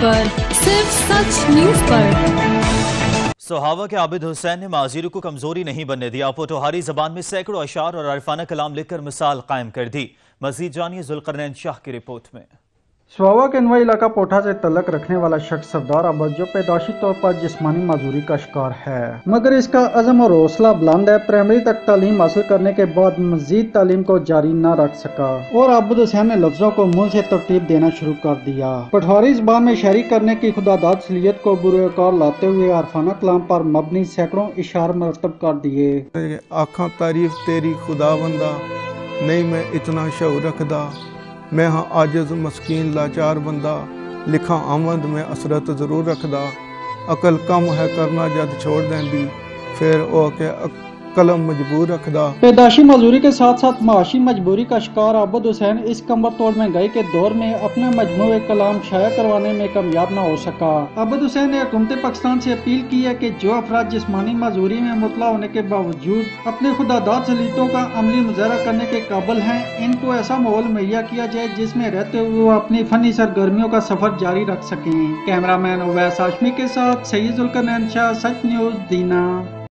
पर सिर्फ सच न्यूज पर। सोहावा के आबिद हुसैन ने माजीर को कमजोरी नहीं बनने दिया। पोठोहारी जबान में सैकड़ों अशार और अरफाना कलाम लिखकर मिसाल कायम कर दी। मजीद जानिए जुल्करनैन शाह की रिपोर्ट में। सोहावा के नवा इलाका पोठा से तल्लक रखने वाला शख्स सरदार अब्बास जो पैदाशी तौर पर जिस्मानी माजूरी का शिकार है, मगर इसका अज़म और हौसला बुलंद है। प्राइमरी तक तालीम हासिल करने के बाद मजीद तालीम को जारी न रख सका और अब्बास हुसैन ने लफ्जों को मुंह से तरतीब देना शुरू कर दिया। पोठोहारी ज़बान में शायरी करने की खुदादाद सलीयत को बुरुकार लाते हुए अरफाना कलाम पर मबनी सैकड़ों इशार मरतब कर दिए। आखा तारीफ तेरी खुदा बंदा, नहीं मैं इतना शऊर रखदा, मैं हाँ आजिज़ मस्कीन लाचार बंदा, लिखा आमद में असरत ज़रूर रखदा, अकल कम है करना जद छोड़ देंदी, फिर ओ के कलम मजबूर रखदा। पैदाशी मजदूरी के साथ साथ माशी मजबूरी का शिकार अब्बास हुसैन इस कमर तोड़ महंगाई के दौर में अपने मजमूए कलाम शाया करवाने में कामयाब न हो सका। अब्बास हुसैन ने हुकूमत पाकिस्तान से अपील की है कि जो अफराद जिस्मानी मजबूरी में मुतला होने के बावजूद अपने खुदादाद सलीतों का अमली मुजाहरा करने के काबिल हैं, इनको ऐसा माहौल मुहैया किया जाए जिसमें रहते हुए वो अपनी फनी सरगर्मियों का सफर जारी रख सकें। कैमरामैन उवैस हाशमी के साथ सैयद जुल्करनैन शाह, सच न्यूज, दीना।